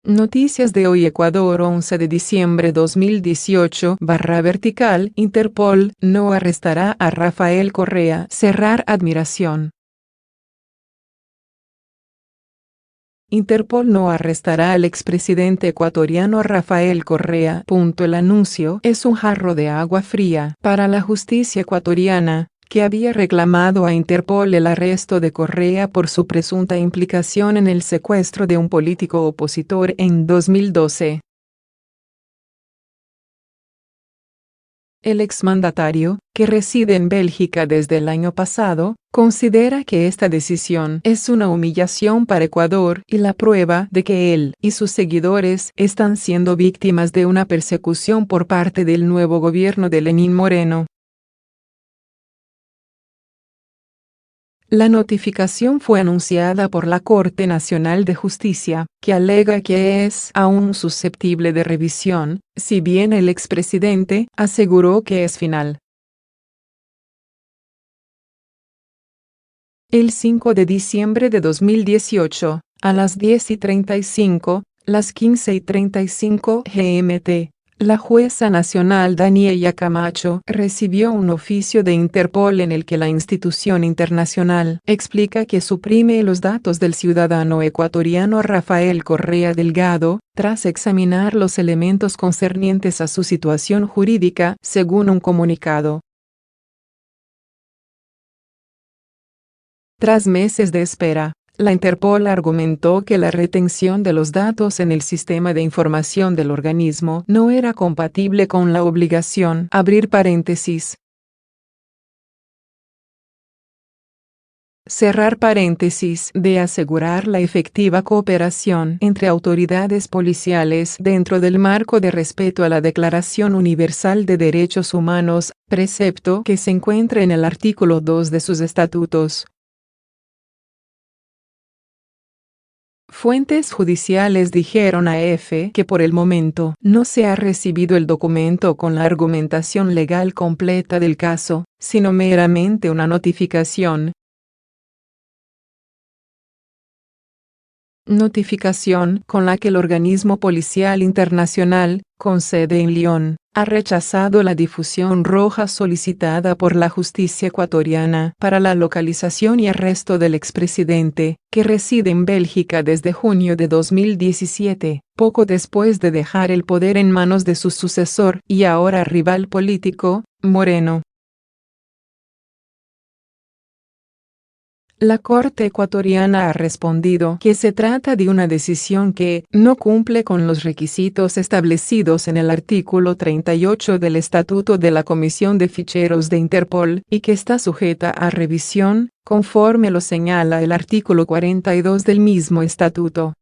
Noticias de hoy Ecuador 11 de diciembre 2018 /vertical Interpol no arrestará a Rafael Correa. Cerrar admiración. Interpol no arrestará al expresidente ecuatoriano Rafael Correa. El anuncio es un jarro de agua fría para la justicia ecuatoriana, que había reclamado a Interpol el arresto de Correa por su presunta implicación en el secuestro de un político opositor en 2012. El exmandatario, que reside en Bélgica desde el año pasado, considera que esta decisión es una humillación para Ecuador y la prueba de que él y sus seguidores están siendo víctimas de una persecución por parte del nuevo gobierno de Lenín Moreno. La notificación fue anunciada por la Corte Nacional de Justicia, que alega que es aún susceptible de revisión, si bien el expresidente aseguró que es final. El 5 de diciembre de 2018, a las 10:35, las 15:35 GMT, la jueza nacional Daniela Camacho recibió un oficio de Interpol en el que la institución internacional explica que suprime los datos del ciudadano ecuatoriano Rafael Correa Delgado, tras examinar los elementos concernientes a su situación jurídica, según un comunicado. Tras meses de espera, la Interpol argumentó que la retención de los datos en el sistema de información del organismo no era compatible con la obligación cerrar paréntesis de asegurar la efectiva cooperación entre autoridades policiales dentro del marco de respeto a la Declaración Universal de Derechos Humanos, precepto que se encuentra en el artículo 2 de sus estatutos. Fuentes judiciales dijeron a EFE que por el momento no se ha recibido el documento con la argumentación legal completa del caso, sino meramente una notificación. Notificación con la que el organismo policial internacional, con sede en Lyon, ha rechazado la difusión roja solicitada por la justicia ecuatoriana para la localización y arresto del expresidente, que reside en Bélgica desde junio de 2017, poco después de dejar el poder en manos de su sucesor y ahora rival político, Moreno. La Corte ecuatoriana ha respondido que se trata de una decisión que no cumple con los requisitos establecidos en el artículo 38 del Estatuto de la Comisión de Ficheros de Interpol y que está sujeta a revisión, conforme lo señala el artículo 42 del mismo estatuto.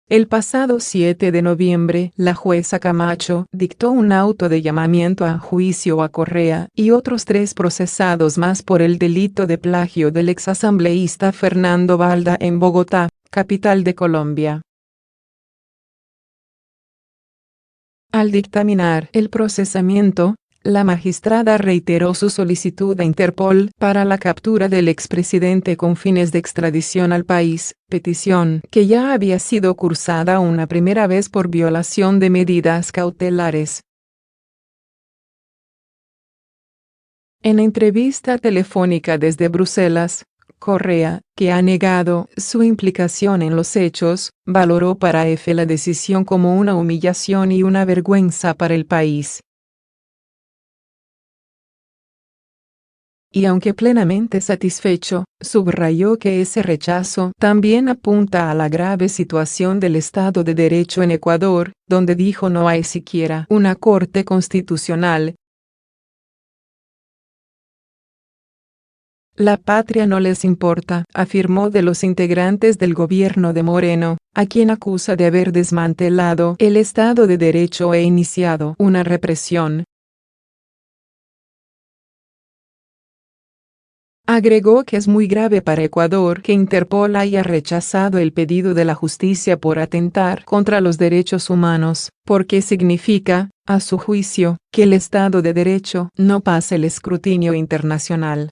El pasado 7 de noviembre, la jueza Camacho dictó un auto de llamamiento a juicio a Correa y otros 3 procesados más por el delito de plagio del exasambleísta Fernando Balda en Bogotá, capital de Colombia. Al dictaminar el procesamiento, la magistrada reiteró su solicitud a Interpol para la captura del expresidente con fines de extradición al país, petición que ya había sido cursada una primera vez por violación de medidas cautelares. En entrevista telefónica desde Bruselas, Correa, que ha negado su implicación en los hechos, valoró para EFE la decisión como una humillación y una vergüenza para el país. Y aunque plenamente satisfecho, subrayó que ese rechazo también apunta a la grave situación del Estado de Derecho en Ecuador, donde dijo no hay siquiera una Corte Constitucional. La patria no les importa, afirmó de los integrantes del gobierno de Moreno, a quien acusa de haber desmantelado el Estado de Derecho e iniciado una represión. Agregó que es muy grave para Ecuador que Interpol haya rechazado el pedido de la justicia por atentar contra los derechos humanos, porque significa, a su juicio, que el Estado de Derecho no pasa el escrutinio internacional.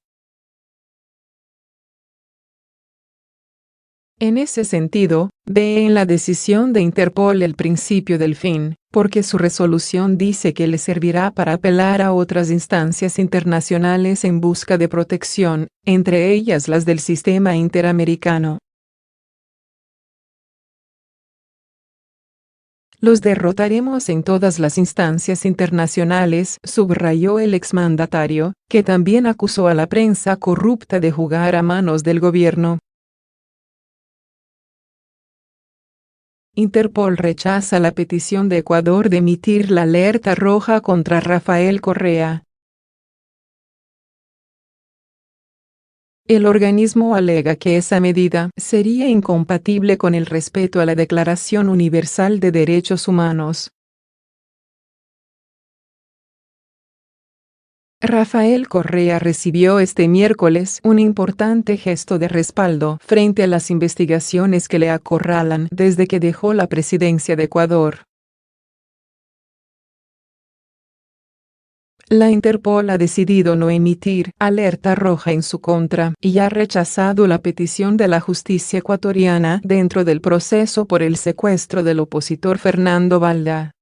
En ese sentido, ve en la decisión de Interpol el principio del fin, porque su resolución dice que le servirá para apelar a otras instancias internacionales en busca de protección, entre ellas las del sistema interamericano. Los derrotaremos en todas las instancias internacionales, subrayó el exmandatario, que también acusó a la prensa corrupta de jugar a manos del gobierno. Interpol rechaza la petición de Ecuador de emitir la alerta roja contra Rafael Correa. El organismo alega que esa medida sería incompatible con el respeto a la Declaración Universal de Derechos Humanos. Rafael Correa recibió este miércoles un importante gesto de respaldo frente a las investigaciones que le acorralan desde que dejó la presidencia de Ecuador. La Interpol ha decidido no emitir alerta roja en su contra y ha rechazado la petición de la justicia ecuatoriana dentro del proceso por el secuestro del opositor Fernando Valdá.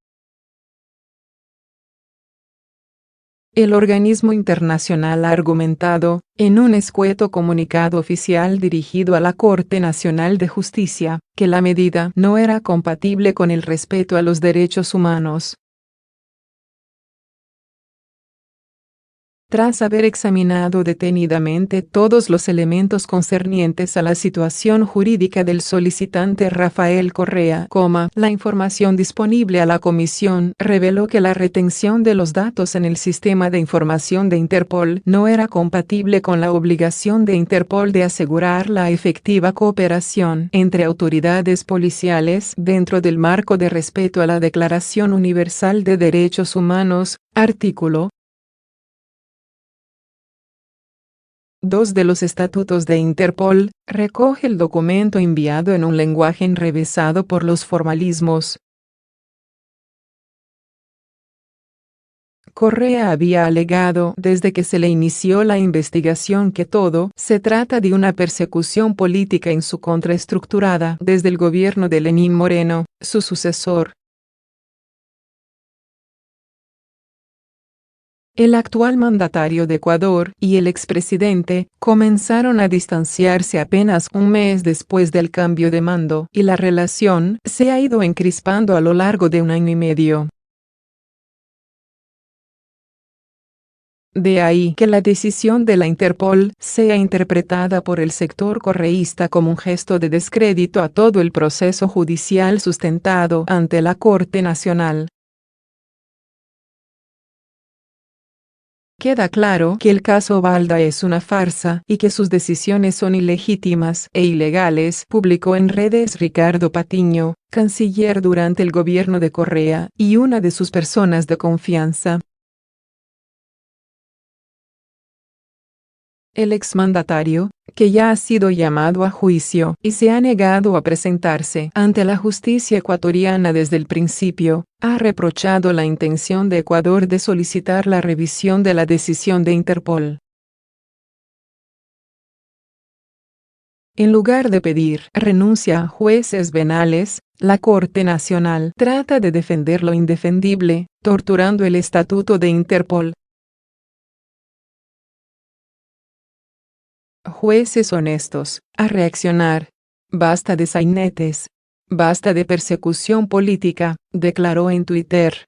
El organismo internacional ha argumentado, en un escueto comunicado oficial dirigido a la Corte Nacional de Justicia, que la medida no era compatible con el respeto a los derechos humanos. Tras haber examinado detenidamente todos los elementos concernientes a la situación jurídica del solicitante Rafael Correa, la información disponible a la comisión reveló que la retención de los datos en el sistema de información de Interpol no era compatible con la obligación de Interpol de asegurar la efectiva cooperación entre autoridades policiales dentro del marco de respeto a la Declaración Universal de Derechos Humanos, artículo 2 de los estatutos de Interpol, recoge el documento enviado en un lenguaje enrevesado por los formalismos. Correa había alegado desde que se le inició la investigación que todo se trata de una persecución política en su contra estructurada desde el gobierno de Lenín Moreno, su sucesor. El actual mandatario de Ecuador y el expresidente comenzaron a distanciarse apenas un mes después del cambio de mando y la relación se ha ido encrispando a lo largo de un año y medio. De ahí que la decisión de la Interpol sea interpretada por el sector correísta como un gesto de descrédito a todo el proceso judicial sustentado ante la Corte Nacional. Queda claro que el caso Valdá es una farsa y que sus decisiones son ilegítimas e ilegales, publicó en redes Ricardo Patiño, canciller durante el gobierno de Correa y una de sus personas de confianza. El exmandatario, que ya ha sido llamado a juicio y se ha negado a presentarse ante la justicia ecuatoriana desde el principio, ha reprochado la intención de Ecuador de solicitar la revisión de la decisión de Interpol. En lugar de pedir renuncia a jueces venales, la Corte Nacional trata de defender lo indefendible, torturando el estatuto de Interpol. Jueces honestos, a reaccionar. Basta de sainetes. Basta de persecución política, declaró en Twitter.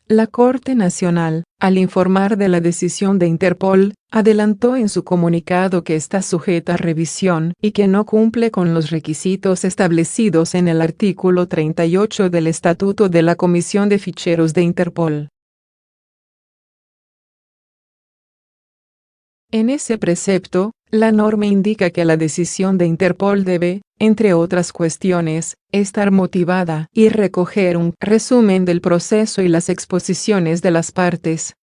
La Corte Nacional, al informar de la decisión de Interpol, adelantó en su comunicado que está sujeta a revisión y que no cumple con los requisitos establecidos en el artículo 38 del Estatuto de la Comisión de Ficheros de Interpol. En ese precepto, la norma indica que la decisión de Interpol debe, entre otras cuestiones, estar motivada y recoger un resumen del proceso y las exposiciones de las partes.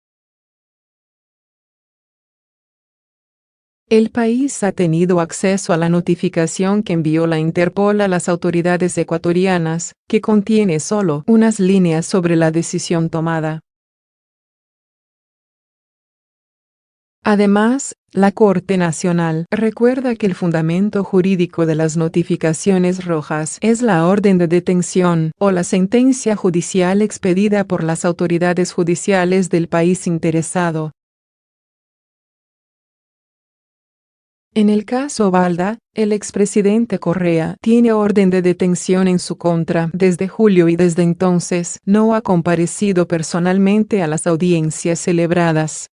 El país ha tenido acceso a la notificación que envió la Interpol a las autoridades ecuatorianas, que contiene solo unas líneas sobre la decisión tomada. Además, la Corte Nacional recuerda que el fundamento jurídico de las notificaciones rojas es la orden de detención o la sentencia judicial expedida por las autoridades judiciales del país interesado. En el caso Balda, el expresidente Correa tiene orden de detención en su contra desde julio y desde entonces no ha comparecido personalmente a las audiencias celebradas.